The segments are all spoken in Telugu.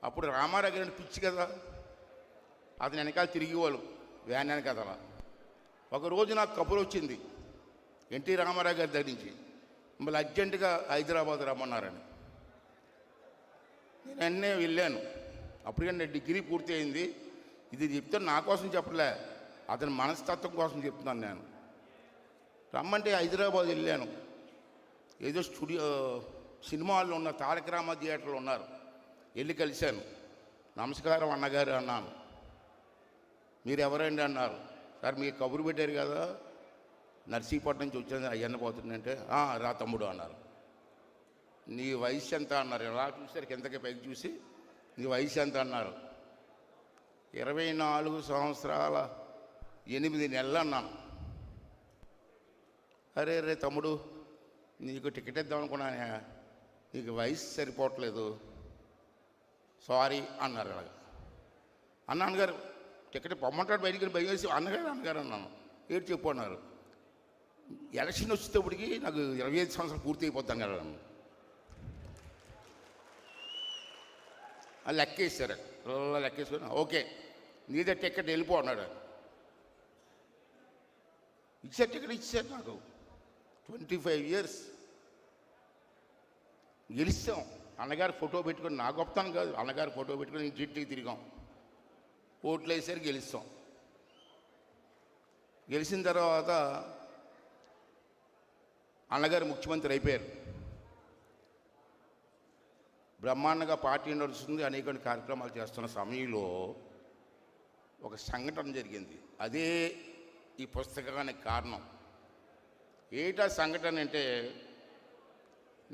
అప్పుడు రామారావు గారి పిచ్చి కదా, అతని వెనకాల తిరిగేవాళ్ళు వ్యాన్ వెనకాల. ఒకరోజు నాకు కబురు వచ్చింది ఎన్టీ రామారావు గారి దగ్గర నుంచి, మళ్ళీ అర్జెంటుగా హైదరాబాద్ రమ్మన్నారని. నేను వెంటనే వెళ్ళాను. అప్పటికే నేను డిగ్రీ పూర్తి అయింది. ఇది చెప్తే నా కోసం చెప్పలే, అతని మనస్తత్వం కోసం చెప్తున్నాను. నేను రమ్మంటే హైదరాబాద్ వెళ్ళాను. ఏదో స్టూడియో సినిమాల్లో ఉన్న తారక రామ థియేటర్లో ఉన్నారు. వెళ్ళి కలిశాను. నమస్కారం అన్నగారు అన్నాను. మీరు ఎవరండి అన్నారు. సార్ మీకు కబురు పెట్టారు కదా, నర్సీపట్నం నుంచి వచ్చాను అయ్యన్న పోతుందంటే, రా తమ్ముడు అన్నారు. నీ వయసు ఎంత అన్నారు. ఎలా చూసారు కిందకి పైకి చూసి, నీ వయసు ఎంత అన్నారు. 24 సంవత్సరాల 8 నెలలు అన్నాను. అరే రే తమ్ముడు, నీకు టికెట్ ఇద్దాం అనుకున్నానే, నీకు వయసు సరిపోవట్లేదు, సారీ అన్నారు. అలాగా అన్నగారు టికెట్ పొమ్మంటాడు బయటికి భయం వేసి అన్నగారు అన్నాను. ఏంటి చెప్పు అన్నారు. ఎలక్షన్ వచ్చేటప్పటికి నాకు 25 సంవత్సరాలు పూర్తి అయిపోతాం కదా. లెక్కేసారు, లెక్కేసుకొని ఓకే నీదే టికెట్ వెళ్ళిపో అన్నాడు. ఇచ్చారు టికెట్ ఇచ్చారు. నాకు 25 ఇయర్స్ గెలిచాం. అన్నగారు ఫోటో పెట్టుకొని, నా గొప్పతనం కాదు, అన్నగారు ఫోటో పెట్టుకొని ఇంటికి తిరిగాం. ఓట్లు వేసారు, గెలుస్తాం. గెలిచిన తర్వాత అన్నగారు ముఖ్యమంత్రి అయిపోయారు. బ్రహ్మాండంగా పార్టీ నడుస్తుంది, అనేక కార్యక్రమాలు చేస్తున్న సమయంలో ఒక సంఘటన జరిగింది. అదే ఈ పుస్తకానికి కారణం. ఏటా సంఘటన అంటే,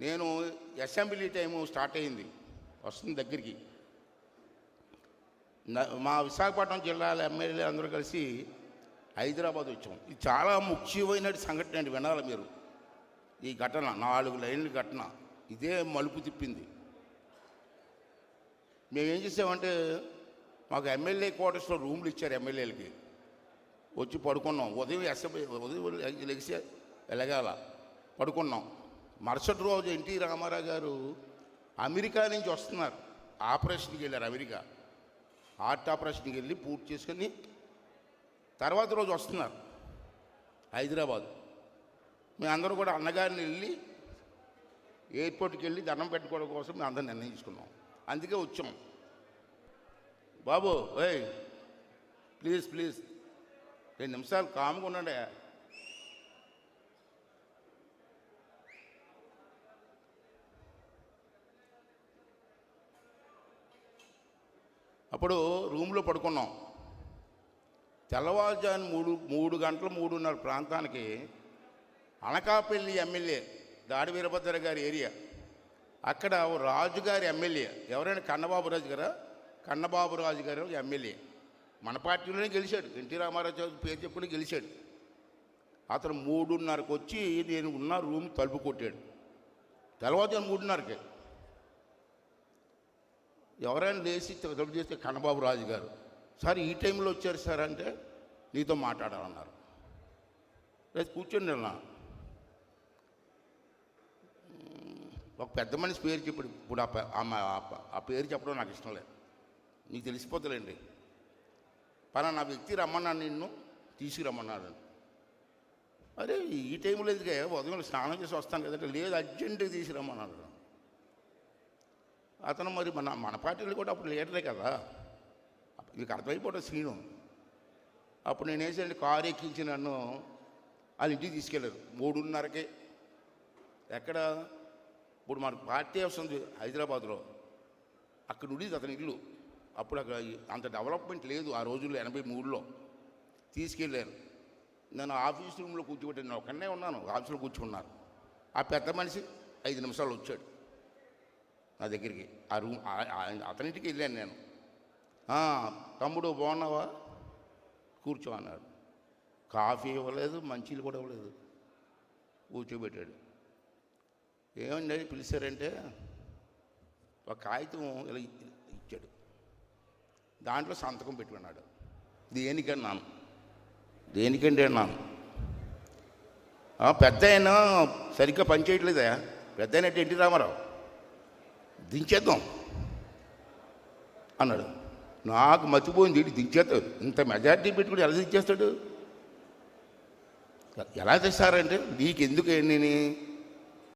నేను అసెంబ్లీ టైము స్టార్ట్ అయింది, వస్తుంది దగ్గరికి. మా విశాఖపట్నం జిల్లాల ఎమ్మెల్యే అందరూ కలిసి హైదరాబాద్ వచ్చాం. ఇది చాలా ముఖ్యమైన సంఘటన అండి, వినాలి మీరు. ఈ ఘటన 4 లైన్ల ఘటన ఇదే మలుపు తిప్పింది. మేమేం చేసామంటే, మాకు ఎమ్మెల్యే క్వార్టర్స్లో రూమ్లు ఇచ్చారు ఎమ్మెల్యేలకి. వచ్చి పడుకున్నాం. ఉదయం లెగిసి వెలగాల పడుకున్నాం. మరుసటి రోజు ఎన్టీ రామారావు గారు అమెరికా నుంచి వస్తున్నారు. ఆపరేషన్కి వెళ్ళారు అమెరికా. హార్ట్ ఆపరేషన్కి వెళ్ళి పూర్తి చేసుకొని తర్వాత రోజు వస్తున్నారు హైదరాబాద్. మేమందరూ కూడా అన్నగారిని వెళ్ళి ఎయిర్పోర్ట్కి వెళ్ళి దండం పెట్టుకోవడం కోసం మేము అందరం నిర్ణయించుకున్నాం. అందుకే వచ్చాం. బాబు ఏయ్ ప్లీజ్ 2 నిమిషాలు కామ్గా ఉండండి. అప్పుడు రూమ్లో పడుకున్నాం. తెల్లవారుజాము 3 గంటల 3:30 ప్రాంతానికి అనకాపల్లి ఎమ్మెల్యే దాడి వీరభద్ర గారి ఏరియా, అక్కడ రాజుగారి ఎమ్మెల్యే ఎవరైనా కన్నబాబురాజు గారు ఎమ్మెల్యే మన పార్టీలోనే గెలిచాడు. ఎన్టీ రామారావు పేరు చెప్పుకుని గెలిచాడు. అతను 3:30కి వచ్చి నేను ఉన్న రూమ్ తలుపు కొట్టాడు. తెల్లవారుజాము 3:30కి ఎవరైనా లేచి తలుపు చేస్తే కన్నబాబురాజు గారు, సార్ ఈ టైంలో వచ్చారు సార్ అంటే, నీతో మాట్లాడాలన్నారు. లేదు కూర్చొని నిన్న ఒక పెద్ద మనిషి పేరు చెప్పాడు. ఇప్పుడు ఆ పేరు చెప్పడం నాకు ఇష్టం లేదు, నీకు తెలిసిపోతుందండి. పలానా వ్యక్తి రమ్మన్నాను, నిన్ను తీసుకురమ్మన్నాడు. అరే ఈ టైంలో ఎందుకే, ఉదయం స్నానం చేసి వస్తాను కదంటే, లేదు అర్జెంటుగా తీసుకురమ్మన్నాడు. అతను మరి మన పార్టీలో కూడా అప్పుడు లీడరే కదా, మీకు అర్థమైపోవడం సీను. అప్పుడు నేను వేసాను, కారు ఎక్కించి నన్ను వాళ్ళ ఇంటికి తీసుకెళ్ళారు 3:30కే. ఎక్కడ ఇప్పుడు మనకు పార్టీ హౌస్ ఉంది హైదరాబాద్లో, అక్కడ ఉండేది అతని ఇల్లు. అప్పుడు అక్కడ అంత డెవలప్మెంట్ లేదు ఆ రోజుల్లో, 83లో. తీసుకెళ్ళారు. నేను ఆఫీస్ రూమ్లో కూర్చోబెట్టాను. నేను ఒక్కనే ఉన్నాను, ఆఫీస్లో కూర్చుకున్నారు. ఆ పెద్ద మనిషి 5 నిమిషాలు వచ్చాడు నా దగ్గరికి. ఆ రూమ్ అతనింటికి వెళ్ళాను నేను. తమ్ముడు బాగున్నావా, కూర్చో అన్నాడు. కాఫీ ఇవ్వలేదు, మంచిలు కూడా ఇవ్వలేదు, కూర్చోబెట్టాడు. ఏమండి పిలిచారంటే, ఒక కాగితం ఇలా ఇచ్చాడు, దాంట్లో సంతకం పెట్టుకున్నాడు. దేనికన్నాను. దేనికండి అన్నాను. పెద్ద ఆయన సరిగ్గా పనిచేయట్లేదా, పెద్ద ఆయన అంటే ఎన్టీ రామారావు, దించేద్దాం. అన్నాడు. నాకు మతిపోయింది, ఇటు దించేస్తాడు, ఇంత మెజారిటీ పెట్టుకుని ఎలా దించేస్తాడు? ఎలా తెస్తారంటే నీకెందుకు నేను